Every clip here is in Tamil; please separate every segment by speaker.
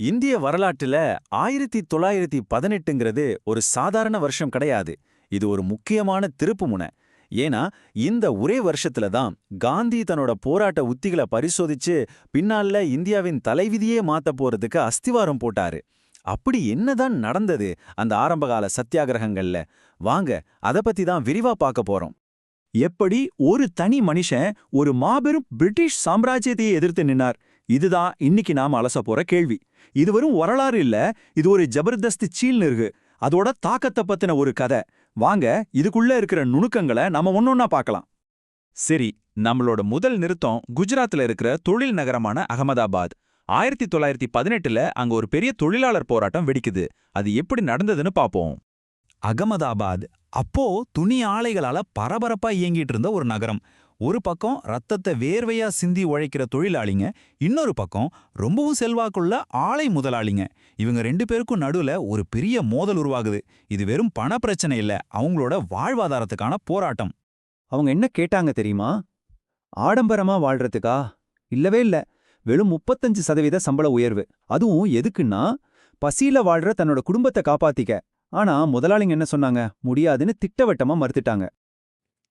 Speaker 1: இந்திய வரலாற்றுல 1918ங்கிறது ஒரு சாதாரண வருஷம் கிடையாது. இது ஒரு முக்கியமான திருப்புமுனை. ஏன்னா இந்த ஒரே வருஷத்துல தான் காந்தி தன்னோட போராட்ட உத்திகளை பரிசோதிச்சு பின்னால இந்தியாவின் தலைவிதியே மாத்த போறதுக்கு அஸ்திவாரம் போட்டாரு. அப்படி என்னதான் நடந்தது அந்த ஆரம்பகால சத்தியாகிரகங்கள்ல? வாங்க அத பத்தி தான் விரிவா பார்க்க போறோம்.
Speaker 2: எப்படி ஒரு தனி மனுஷன் ஒரு மாபெரும் பிரிட்டிஷ் சாம்ராஜ்யத்தையே எதிர்த்து நின்னார்? இதுதான் இன்னைக்கு நாம அலச போற கேள்வி. இது வெறும் வரலாறு இல்ல, இது ஒரு ஜபர்தஸ்த் சீழ்நிறுகு. அதோட தாக்கத்தை பத்தின ஒரு கதை. வாங்க இதுக்குள்ள இருக்கிற நுணுக்கங்களை நாம ஒன்னொன்னா பார்க்கலாம்.
Speaker 3: சரி, நம்மளோட முதல் நிறுத்தம் குஜராத்ல இருக்கிற தொழில் நகரமான அகமதாபாத். 1918ல அங்க ஒரு பெரிய தொழிலாளர் போராட்டம் வெடிக்குது. அது எப்படி நடந்ததுன்னு பாப்போம்.
Speaker 2: அகமதாபாத் அப்போ துணி ஆலைகளால பரபரப்பா இயங்கிட்டு இருந்த ஒரு நகரம். ஒரு பக்கம் ரத்தத்தை வேர்வையா சிந்தி உழைக்கிற தொழிலாளிங்க, இன்னொரு பக்கம் ரொம்பவும் செல்வாக்குள்ள ஆலை முதலாளிங்க. இவங்க ரெண்டு பேருக்கும் நடுவுல ஒரு பெரிய மோதல் உருவாகுது. இது வெறும் பண பிரச்சனை இல்ல, அவங்களோட வாழ்வாதாரத்துக்கான போராட்டம்.
Speaker 4: அவங்க என்ன கேட்டாங்க தெரியுமா? ஆடம்பரமா வாழ்றதுக்கா? இல்லவே இல்ல. வெறும் 35% சம்பள உயர்வு. அதுவும் எதுக்குன்னா, பசியில வாழ்ற தன்னோட குடும்பத்தை காப்பாத்திக்க. ஆனா முதலாளிங்க என்ன சொன்னாங்க? முடியாதுன்னு திட்டவட்டமா மறுத்துட்டாங்க.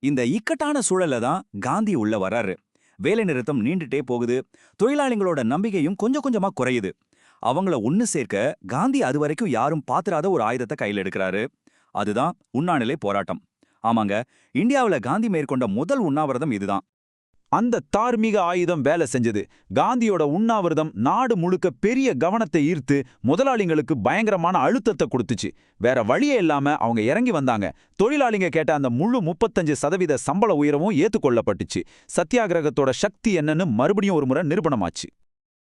Speaker 2: இந்த இக்கட்டான சூழல்ல தான் காந்தி உள்ள வர்றாரு. வேலை நிறுத்தம் நீண்டுட்டே போகுது. தொழிலாளிகளோட நம்பிக்கையும் கொஞ்சம் கொஞ்சமா குறையுது. அவங்கள ஒன்னு சேர்க்க காந்தி அதுவரைக்கும் யாரும் பாத்திராத ஒரு ஆயுதத்தை கையில் எடுக்கிறாரு. அதுதான் உண்ணாநிலை போராட்டம். ஆமாங்க, இந்தியாவுல காந்தி மேற்கொண்ட முதல் உண்ணாவிரதம் இதுதான். அந்த தார்மீக ஆயுதம் வேலை செஞ்சது. காந்தியோட உண்ணாவிரதம் நாடு முழுக்க பெரிய கவனத்தை ஈர்த்து முதலாளிங்களுக்கு பயங்கரமான அழுத்தத்தை கொடுத்துச்சு. வேற வழியே இல்லாம அவங்க இறங்கி வந்தாங்க. தொழிலாளிங்க கேட்ட அந்த முழு 35% சம்பள உயரவும் ஏத்துக்கொள்ளப்பட்டுச்சு. சத்தியாகிரகத்தோட சக்தி என்னன்னு மறுபடியும் ஒரு முறை நிரூபணமாச்சு.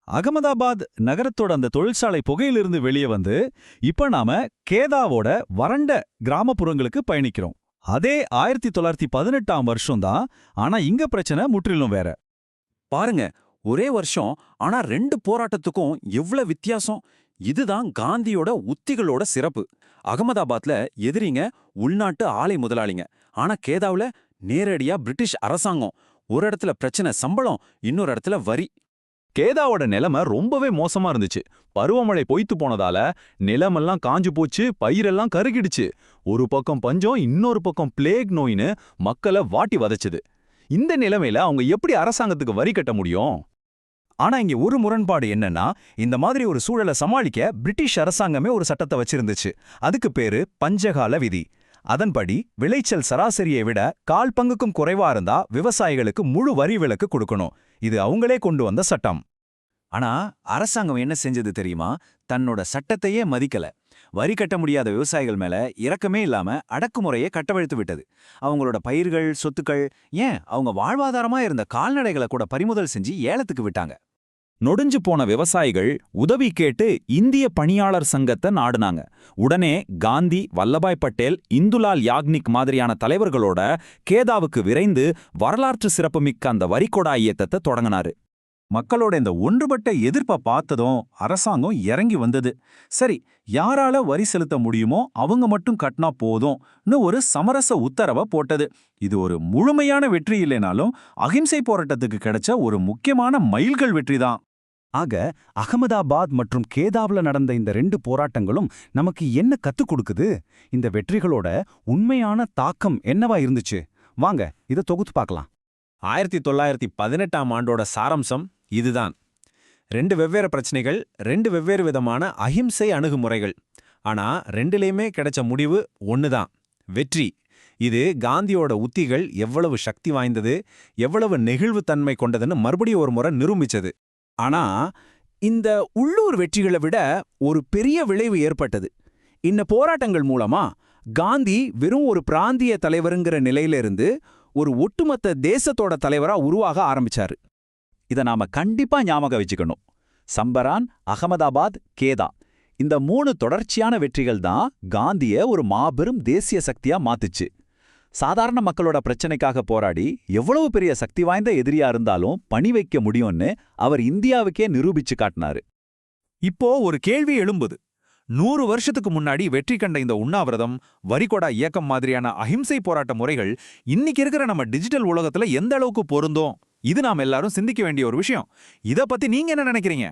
Speaker 3: அகமதாபாத் நகரத்தோட அந்த தொழிற்சாலை புகையிலிருந்து வெளியே வந்து இப்ப நாம கேதாவோட வறண்ட கிராமப்புறங்களுக்கு பயணிக்கிறோம். அதே 1918ஆம் வருஷம் தான். ஆனா இங்க பிரச்சனை முற்றிலும் வேற.
Speaker 1: பாருங்க, ஒரே வருஷம், ஆனா ரெண்டு போராட்டத்துக்கும் எவ்வளவு வித்தியாசம். இதுதான் காந்தியோட உத்திகளோட சிறப்பு. அகமதாபாத்ல எதிரிங்க உள்நாட்டு ஆலை முதலாளிங்க, ஆனா கேதாவுல நேரடியா பிரிட்டிஷ் அரசாங்கம். ஒரு இடத்துல பிரச்சனை சம்பளம், இன்னொரு இடத்துல வரி.
Speaker 3: கேதாவோட நிலைமை ரொம்பவே மோசமா இருந்துச்சு. பருவமழை பொய்த்து போனதால நிலமெல்லாம் காஞ்சு போச்சு, பயிரெல்லாம் கருகிடுச்சு. ஒரு பக்கம் பஞ்சம், இன்னொரு பக்கம் பிளேக் நோயின்னு மக்களை வாட்டி வதைச்சுது. இந்த நிலைமையில அவங்க எப்படி அரசாங்கத்துக்கு வரி கட்ட முடியும்?
Speaker 2: ஆனா இங்க ஒரு முரண்பாடு என்னன்னா, இந்த மாதிரி ஒரு சூழலை சமாளிக்க பிரிட்டிஷ் அரசாங்கமே ஒரு சட்டத்தை வச்சிருந்துச்சு. அதுக்கு பேரு பஞ்சகால விதி. அதன்படி விளைச்சல் சராசரியை விட 1/4 பங்குக்கும் குறைவா இருந்தா விவசாயிகளுக்கு முழு வரி விலக்கு கொடுக்கணும். இது அவங்களே கொண்டு வந்த சட்டம்.
Speaker 4: ஆனா அரசாங்கம் என்ன செஞ்சது தெரியுமா? தன்னோட சட்டத்தையே மதிக்கல. வரி கட்ட முடியாத விவசாயிகள் மேல இரக்கமே இல்லாம அடக்குமுறையை கட்டவிழ்த்து விட்டது. அவங்களோட பயிர்கள், சொத்துக்கள், ஏன் அவங்க வாழ்வாதாரமா இருந்த கால்நடைகளை கூட பறிமுதல் செஞ்சு ஏலத்துக்கு விட்டாங்க.
Speaker 3: நொடிஞ்சு போன விவசாயிகள் உதவி கேட்டு இந்திய பணியாளர் சங்கத்தை நாடுனாங்க. உடனே காந்தி, வல்லபாய் பட்டேல், இந்துலால் யாக்னிக் மாதிரியான தலைவர்களோட கேதாவுக்கு விரைந்து வரலாற்று சிறப்புமிக்க அந்த வரிகொடா இயக்கத்தை தொடங்கினாரு.
Speaker 2: மக்களோட இந்த ஒன்றுபட்ட எதிர்ப்பை பார்த்ததும் அரசாங்கம் இறங்கி வந்தது. சரி, யாரால வரி செலுத்த முடியுமோ அவங்க மட்டும் கட்டினா போதும்னு ஒரு சமரச உத்தரவை போட்டது. இது ஒரு முழுமையான வெற்றி இல்லைனாலும் அகிம்சை போராட்டத்துக்கு கிடைச்ச ஒரு முக்கியமான மைல்கல் வெற்றிதான்.
Speaker 4: ஆக அகமதாபாத் மற்றும் கேதாவுல நடந்த இந்த 2 போராட்டங்களும் நமக்கு என்ன கத்துக் கொடுக்குது? இந்த வெற்றிகளோட உண்மையான தாக்கம் என்னவா இருந்துச்சு? வாங்க இதை தொகுத்து பார்க்கலாம்.
Speaker 1: 1918ஆம் ஆண்டோட சாரம்சம் இதுதான். 2 வெவ்வேறு பிரச்சனைகள், 2 வெவ்வேறு விதமான அஹிம்சை அணுகுமுறைகள். ஆனா ரெண்டுலேயுமே கிடைச்ச முடிவு ஒண்ணுதான், வெற்றி. இது காந்தியோட உத்திகள் எவ்வளவு சக்தி வாய்ந்தது, எவ்வளவு நெகிழ்வுத்தன்மை கொண்டதுன்னு மறுபடியும் ஒரு முறை நிரூபிச்சது.
Speaker 4: ஆனா இந்த உள்ளூர் வெற்றிகளை விட ஒரு பெரிய விளைவு ஏற்பட்டது. இந்த போராட்டங்கள் மூலமா காந்தி வெறும் ஒரு பிராந்திய தலைவருங்கிற நிலையிலிருந்து ஒரு ஒட்டுமொத்த தேசத்தோட தலைவரா உருவாக ஆரம்பிச்சாரு.
Speaker 2: இதை நாம கண்டிப்பா ஞாபகம் வச்சுக்கணும். சம்பரான், அகமதாபாத், கேதா, இந்த 3 தொடர்ச்சியான வெற்றிகள் தான் காந்திய ஒரு மாபெரும் தேசிய சக்தியா மாத்துச்சு. சாதாரண மக்களோட பிரச்சனைக்காக போராடி எவ்வளவு பெரிய சக்தி வாய்ந்த எதிரியா இருந்தாலும் பணி வைக்க முடியும்னு அவர் இந்தியாவுக்கே நிரூபிச்சு காட்டினாரு.
Speaker 3: இப்போ ஒரு கேள்வி எழும்புது. 100 வருஷத்துக்கு முன்னாடி வெற்றி கண்ட இந்த உண்ணாவிரதம், வரிகொடா இயக்கம் மாதிரியான அஹிம்சை போராட்ட முறைகள் இன்னைக்கு இருக்கிற நம்ம டிஜிட்டல் உலகத்துல எந்த அளவுக்கு பொருந்தோம்? இது நாம் எல்லாரும் சிந்திக்க வேண்டிய ஒரு விஷயம். இத பத்தி நீங்க என்ன நினைக்கிறீங்க?